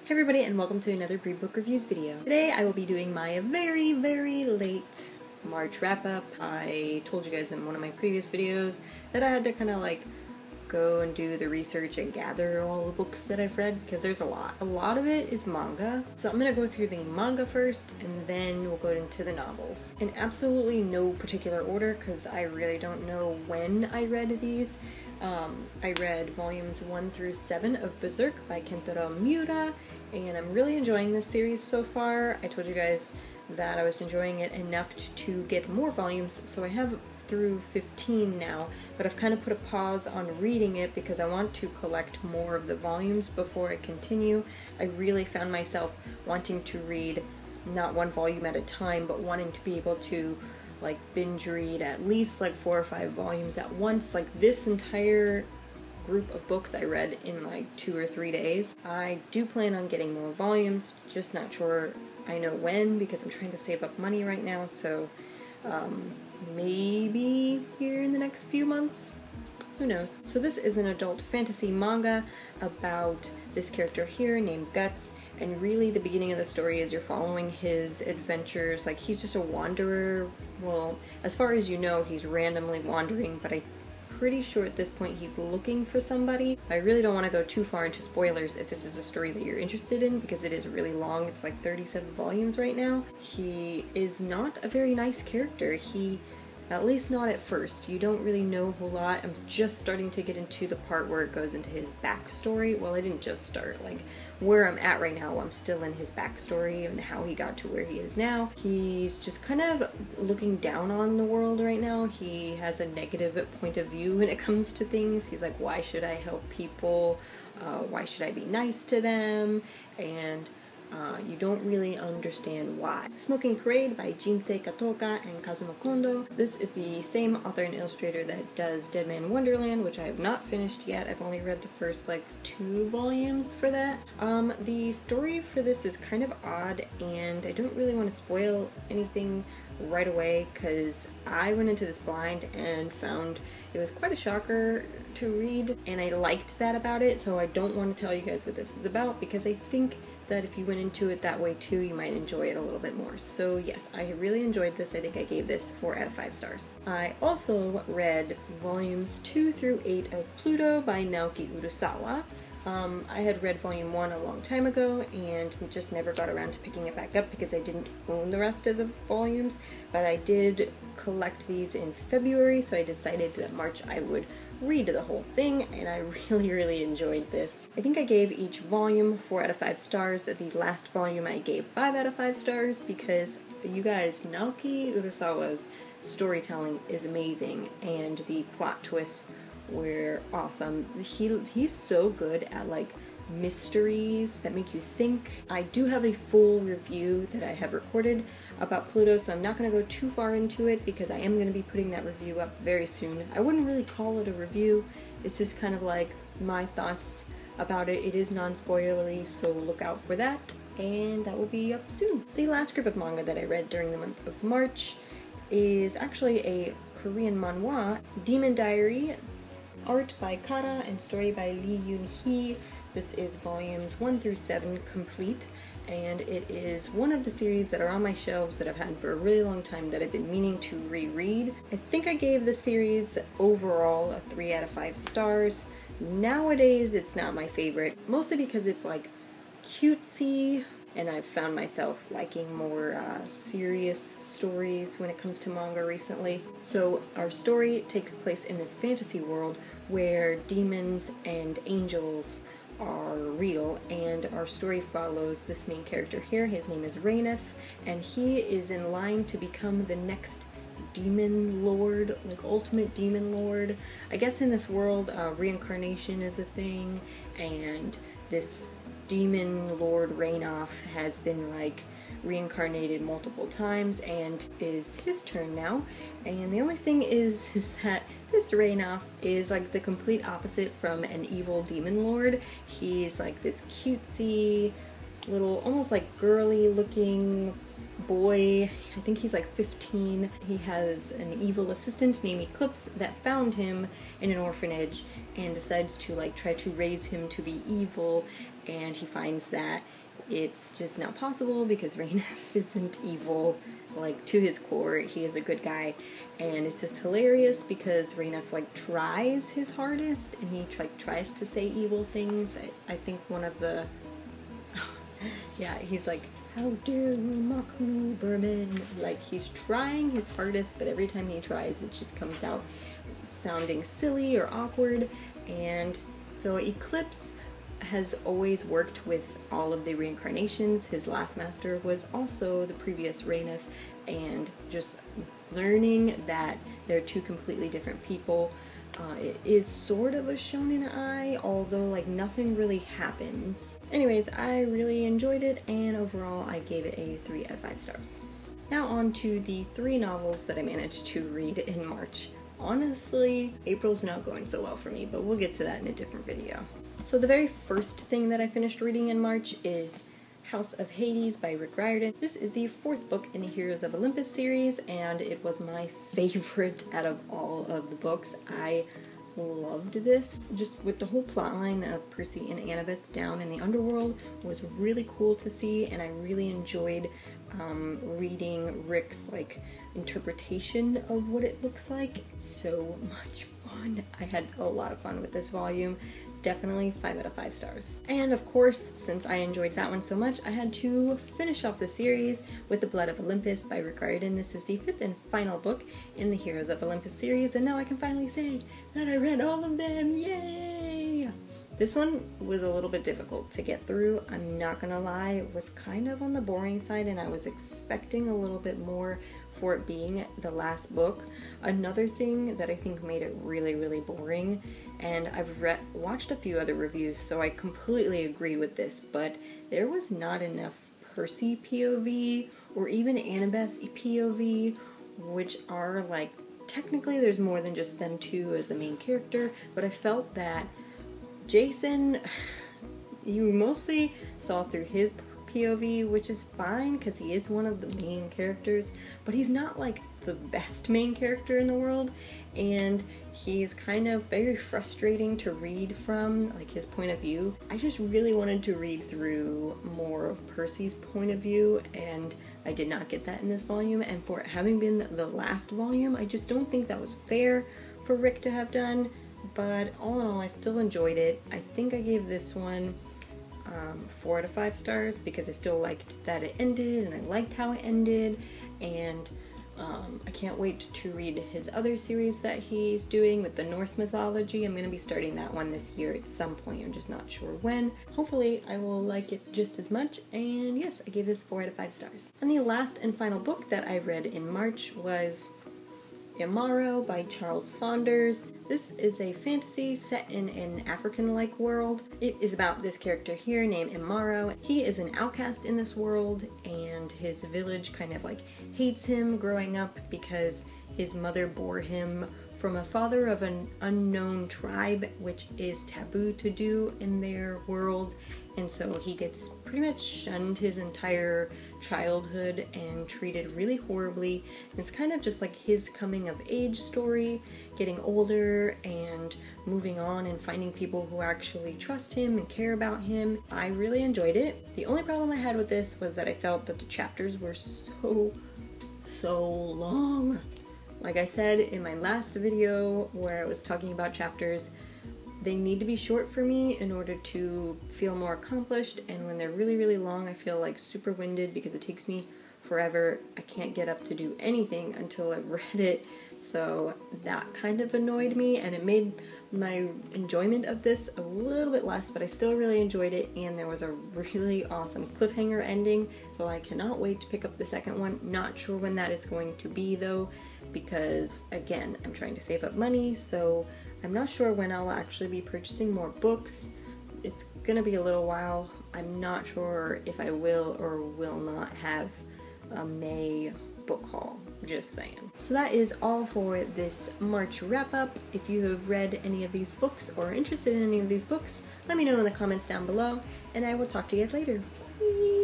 Hey everybody, and welcome to another Book Reviews video. Today I will be doing my very late March wrap-up. I told you guys in one of my previous videos that I had to kind of like go and do the research and gather all the books that I've read, because there's a lot. A lot of it is manga. So I'm gonna go through the manga first, and then we'll go into the novels. In absolutely no particular order, because I really don't know when I read these. I read volumes 1 through 7 of Berserk by Kentaro Miura, and I'm really enjoying this series so far. I told you guys that I was enjoying it enough to get more volumes, so I have through 15 now, but I've kind of put a pause on reading it because I want to collect more of the volumes before I continue. I really found myself wanting to read not one volume at a time, but wanting to be able to like binge read at least like 4 or 5 volumes at once. Like this entire group of books I read in like 2 or 3 days. I do plan on getting more volumes, just not sure I know when, because I'm trying to save up money right now, so maybe here in the next few months. Who knows? So this is an adult fantasy manga about this character here named Guts, and really the beginning of the story is you're following his adventures. Like, he's just a wanderer. Well, as far as you know, he's randomly wandering, but I'm pretty sure at this point he's looking for somebody. I really don't want to go too far into spoilers if this is a story that you're interested in, because it is really long. It's like 37 volumes right now. He is not a very nice character. At least not at first. You don't really know a whole lot. I'm just starting to get into the part where it goes into his backstory. Well, I didn't just start. Like, where I'm at right now, I'm still in his backstory and how he got to where he is now. He's just kind of looking down on the world right now. He has a negative point of view when it comes to things. He's like, why should I help people? Why should I be nice to them? And you don't really understand why. Smoking Parade by Jinsei Katoka and Kazuma Kondo. This is the same author and illustrator that does Dead Man Wonderland, which I have not finished yet. I've only read the first like 2 volumes for that. The story for this is kind of odd, and I don't really want to spoil anything right away because I went into this blind and found it was quite a shocker to read, and I liked that about it, so I don't want to tell you guys what this is about, because I think that if you went into it that way too, you might enjoy it a little bit more. So yes, I really enjoyed this. I think I gave this 4 out of 5 stars. I also read volumes 2 through 8 of Pluto by Naoki Urasawa. I had read volume 1 a long time ago and just never got around to picking it back up because I didn't own the rest of the volumes, but I did collect these in February, so I decided that March I would read the whole thing, and I really enjoyed this. I think I gave each volume 4 out of 5 stars. The last volume I gave 5 out of 5 stars because, you guys, Naoki Urasawa's storytelling is amazing, and the plot twists were awesome. He's so good at like mysteries that make you think. I do have a full review that I have recorded about Pluto, so I'm not going to go too far into it because I am going to be putting that review up very soon. I wouldn't really call it a review, it's just kind of like my thoughts about it. It is non-spoilery, so look out for that, and that will be up soon. The last group of manga that I read during the month of March is actually a Korean manhwa, Demon Diary, art by Kara and story by Lee Yoon-hee. This is volumes 1 through 7 complete, and it is one of the series that are on my shelves that I've had for a really long time that I've been meaning to reread. I think I gave the series overall a 3 out of 5 stars. Nowadays it's not my favorite, mostly because it's like cutesy, and I've found myself liking more serious stories when it comes to manga recently. So our story takes place in this fantasy world where demons and angels are real, and our story follows this main character here. His name is Rainef, and he is in line to become the next demon lord, like ultimate demon lord. I guess in this world reincarnation is a thing, and this demon lord Rainoff has been like reincarnated multiple times, and it is his turn now. And the only thing is that this Rainoff is like the complete opposite from an evil demon lord. He's like this cutesy little, almost like girly looking boy, I think he's like 15. He has an evil assistant named Eclipse that found him in an orphanage and decides to like try to raise him to be evil, and he finds that it's just not possible because Rainef isn't evil, like to his core. He is a good guy, and it's just hilarious because Rainef like tries his hardest and he like tries to say evil things. I think one of the yeah, he's like, how dare you mock me, vermin? Like, he's trying his hardest, but every time he tries, it just comes out sounding silly or awkward. And so Eclipse has always worked with all of the reincarnations. His last master was also the previous Rainef, and just learning that they're two completely different people. It is sort of a shonen ai, although like nothing really happens. Anyways, I really enjoyed it, and overall I gave it a 3 out of 5 stars. Now on to the 3 novels that I managed to read in March. Honestly, April's not going so well for me, but we'll get to that in a different video. So the very first thing that I finished reading in March is House of Hades by Rick Riordan. This is the 4th book in the Heroes of Olympus series, and it was my favorite out of all of the books. I loved this. Just with the whole plotline of Percy and Annabeth down in the underworld was really cool to see, and I really enjoyed reading Rick's like interpretation of what it looks like. So much fun. I had a lot of fun with this volume. Definitely 5 out of 5 stars. And of course, since I enjoyed that one so much, I had to finish off the series with The Blood of Olympus by Rick Riordan. This is the 5th and final book in the Heroes of Olympus series, and now I can finally say that I read all of them. Yay! This one was a little bit difficult to get through. I'm not gonna lie, it was kind of on the boring side, and I was expecting a little bit more for it being the last book. Another thing that I think made it really, really boring, and I've watched a few other reviews, so I completely agree with this, but there was not enough Percy POV or even Annabeth POV, which are like, technically there's more than just them two as the main character, but I felt that Jason, you mostly saw through his POV, which is fine because he is one of the main characters, but he's not like the best main character in the world, and he's kind of very frustrating to read from, like his point of view. I just really wanted to read through more of Percy's point of view, and I did not get that in this volume, and for it having been the last volume, I just don't think that was fair for Rick to have done, but all in all, I still enjoyed it. I think I gave this one 4 out of 5 stars because I still liked that it ended, and I liked how it ended, and I can't wait to read his other series that he's doing with the Norse mythology. I'm going to be starting that one this year at some point. I'm just not sure when. Hopefully I will like it just as much, and yes, I gave this 4 out of 5 stars. And the last and final book that I read in March was Imaro by Charles Saunders. This is a fantasy set in an African-like world. It is about this character here named Imaro. He is an outcast in this world, and his village kind of like hates him growing up because his mother bore him from a father of an unknown tribe, which is taboo to do in their world, and so he gets pretty much shunned his entire childhood and treated really horribly. And it's kind of just like his coming of age story, getting older and moving on and finding people who actually trust him and care about him. I really enjoyed it. The only problem I had with this was that I felt that the chapters were so long. Like I said in my last video where I was talking about chapters, they need to be short for me in order to feel more accomplished, and when they're really, really long, I feel like super winded because it takes me forever. I can't get up to do anything until I've read it, so that kind of annoyed me, and it made my enjoyment of this a little bit less, but I still really enjoyed it, and there was a really awesome cliffhanger ending, so I cannot wait to pick up the second one. Not sure when that is going to be though, because again, I'm trying to save up money, so I'm not sure when I'll actually be purchasing more books. It's gonna be a little while. I'm not sure if I will or will not have a May book haul, just saying. So that is all for this March wrap up. If you have read any of these books or are interested in any of these books, let me know in the comments down below, and I will talk to you guys later. Bye.